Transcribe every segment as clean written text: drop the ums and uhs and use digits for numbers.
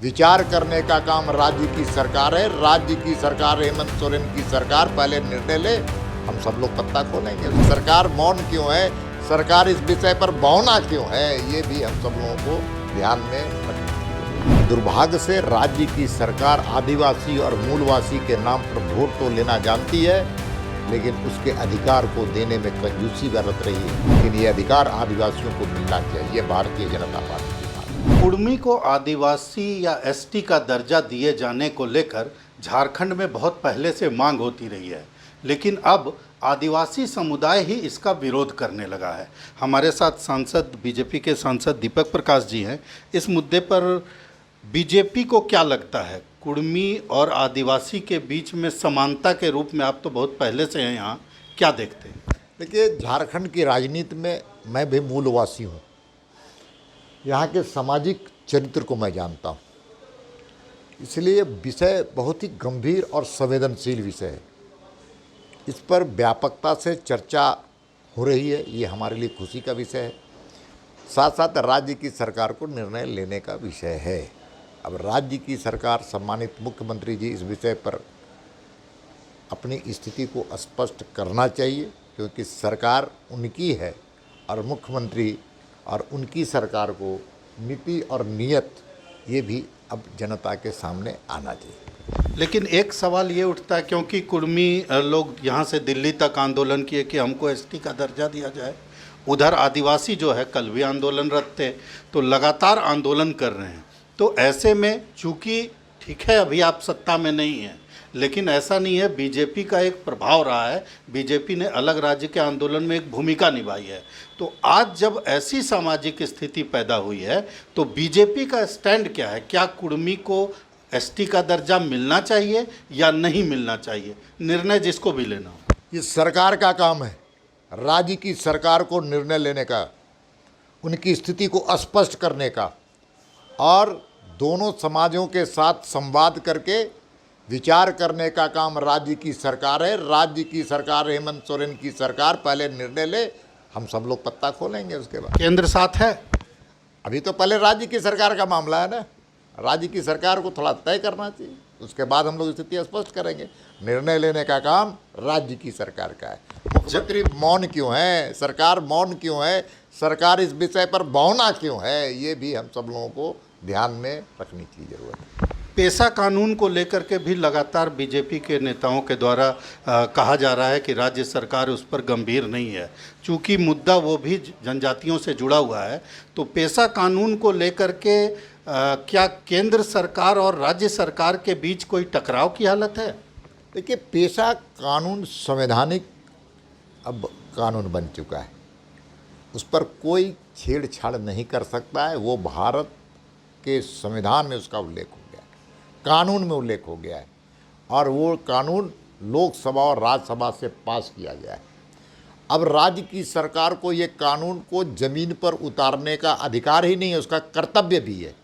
विचार करने का काम राज्य की सरकार है। राज्य की सरकार, हेमंत सोरेन की सरकार पहले निर्णय ले, हम सब लोग पत्ता खोलेंगे। सरकार मौन क्यों है, सरकार इस विषय पर बौना क्यों है, ये भी हम सब लोगों को ध्यान में रखना। दुर्भाग्य से राज्य की सरकार आदिवासी और मूलवासी के नाम पर वोट तो लेना जानती है, लेकिन उसके अधिकार को देने में कंजूसी बरत रही है। लेकिन ये अधिकार आदिवासियों को मिलना चाहिए। भारतीय जनता पार्टी कुड़मी को आदिवासी या एसटी का दर्जा दिए जाने को लेकर झारखंड में बहुत पहले से मांग होती रही है, लेकिन अब आदिवासी समुदाय ही इसका विरोध करने लगा है। हमारे साथ सांसद, बीजेपी के सांसद दीपक प्रकाश जी हैं। इस मुद्दे पर बीजेपी को क्या लगता है, कुड़मी और आदिवासी के बीच में समानता के रूप में आप तो बहुत पहले से हैं यहाँ, क्या देखते हैं? देखिए, झारखंड की राजनीति में मैं भी मूलवासी हूँ। यहाँ के सामाजिक चरित्र को मैं जानता हूँ, इसलिए विषय बहुत ही गंभीर और संवेदनशील विषय है। इस पर व्यापकता से चर्चा हो रही है, ये हमारे लिए खुशी का विषय है। साथ साथ राज्य की सरकार को निर्णय लेने का विषय है। अब राज्य की सरकार, सम्मानित मुख्यमंत्री जी, इस विषय पर अपनी स्थिति को स्पष्ट करना चाहिए, क्योंकि सरकार उनकी है और मुख्यमंत्री और उनकी सरकार को नीति और नियत ये भी अब जनता के सामने आना चाहिए। लेकिन एक सवाल ये उठता है, क्योंकि कुड़मी लोग यहाँ से दिल्ली तक आंदोलन किए कि हमको एसटी का दर्जा दिया जाए, उधर आदिवासी जो है कल भी आंदोलनरत थे, तो लगातार आंदोलन कर रहे हैं। तो ऐसे में चूँकि ठीक है अभी आप सत्ता में नहीं हैं, लेकिन ऐसा नहीं है, बीजेपी का एक प्रभाव रहा है, बीजेपी ने अलग राज्य के आंदोलन में एक भूमिका निभाई है। तो आज जब ऐसी सामाजिक स्थिति पैदा हुई है तो बीजेपी का स्टैंड क्या है? क्या कुड़मी को एसटी का दर्जा मिलना चाहिए या नहीं मिलना चाहिए? निर्णय जिसको भी लेना हो, ये सरकार का काम है। राज्य की सरकार को निर्णय लेने का, उनकी स्थिति को स्पष्ट करने का और दोनों समाजों के साथ संवाद करके विचार करने का काम राज्य की सरकार है। राज्य की सरकार, हेमंत सोरेन की सरकार पहले निर्णय ले, हम सब लोग पत्ता खोलेंगे। उसके बाद केंद्र साथ है। अभी तो पहले राज्य की सरकार का मामला है ना, राज्य की सरकार को थोड़ा तय करना चाहिए, उसके बाद हम लोग स्थिति स्पष्ट करेंगे। निर्णय लेने का काम राज्य की सरकार का है। मुख्यमंत्री मौन क्यों है, सरकार मौन क्यों है, सरकार इस विषय पर बौना क्यों है, ये भी हम सब लोगों को ध्यान में रखने की जरूरत है। पेशा कानून को लेकर के भी लगातार बीजेपी के नेताओं के द्वारा कहा जा रहा है कि राज्य सरकार उस पर गंभीर नहीं है। चूँकि मुद्दा वो भी जनजातियों से जुड़ा हुआ है, तो पेशा कानून को लेकर के क्या केंद्र सरकार और राज्य सरकार के बीच कोई टकराव की हालत है? देखिए, पेशा कानून संवैधानिक अब कानून बन चुका है, उस पर कोई छेड़छाड़ नहीं कर सकता है। वो भारत के संविधान में उसका उल्लेख हो गया है, कानून में उल्लेख हो गया है, और वो कानून लोकसभा और राज्यसभा से पास किया गया है। अब राज्य की सरकार को ये कानून को ज़मीन पर उतारने का अधिकार ही नहीं है, उसका कर्तव्य भी है।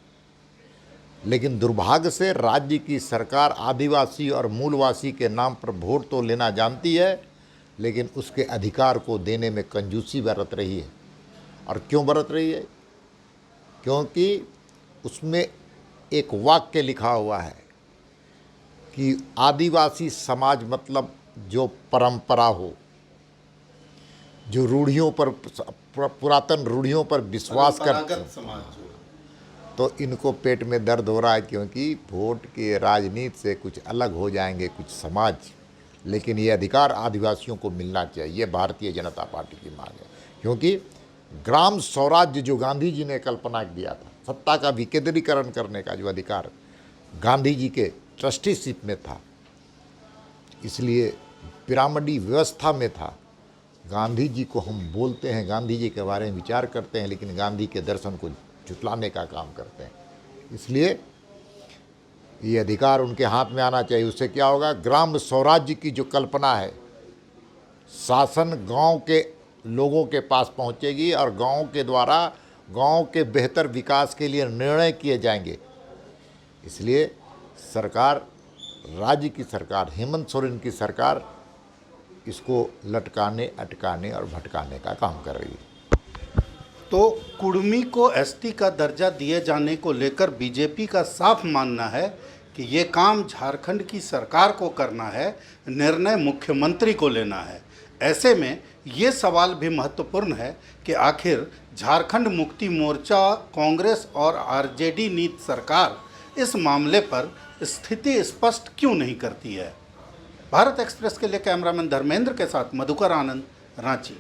लेकिन दुर्भाग्य से राज्य की सरकार आदिवासी और मूलवासी के नाम पर वोट तो लेना जानती है, लेकिन उसके अधिकार को देने में कंजूसी बरत रही है। और क्यों बरत रही है? क्योंकि उसमें एक वाक्य लिखा हुआ है कि आदिवासी समाज मतलब जो परंपरा हो, जो रूढ़ियों पर, पुरातन रूढ़ियों पर विश्वास कर, तो इनको पेट में दर्द हो रहा है, क्योंकि वोट के राजनीति से कुछ अलग हो जाएंगे कुछ समाज। लेकिन ये अधिकार आदिवासियों को मिलना चाहिए। भारतीय जनता पार्टी की मांग है, क्योंकि ग्राम स्वराज्य जो गांधी जी ने कल्पना दिया था, सत्ता का विकेंद्रीकरण करने का जो अधिकार गांधी जी के ट्रस्टीशिप में था, इसलिए पिरामिडी व्यवस्था में था। गांधी जी को हम बोलते हैं, गांधी जी के बारे में विचार करते हैं, लेकिन गांधी के दर्शन को झुटलाने का काम करते हैं। इसलिए ये अधिकार उनके हाथ में आना चाहिए। उससे क्या होगा? ग्राम स्वराज्य की जो कल्पना है, शासन गांव के लोगों के पास पहुंचेगी और गांव के द्वारा गांव के बेहतर विकास के लिए निर्णय किए जाएंगे। इसलिए सरकार, राज्य की सरकार, हेमंत सोरेन की सरकार इसको लटकाने, अटकाने और भटकाने का काम कर रही है। तो कुर्मी को एसटी का दर्जा दिए जाने को लेकर बीजेपी का साफ मानना है कि ये काम झारखंड की सरकार को करना है, निर्णय मुख्यमंत्री को लेना है। ऐसे में ये सवाल भी महत्वपूर्ण है कि आखिर झारखंड मुक्ति मोर्चा, कांग्रेस और आरजेडी नीति सरकार इस मामले पर स्थिति स्पष्ट क्यों नहीं करती है। भारत एक्सप्रेस के लिए कैमरामैन धर्मेंद्र के साथ मधुकर आनंद, रांची।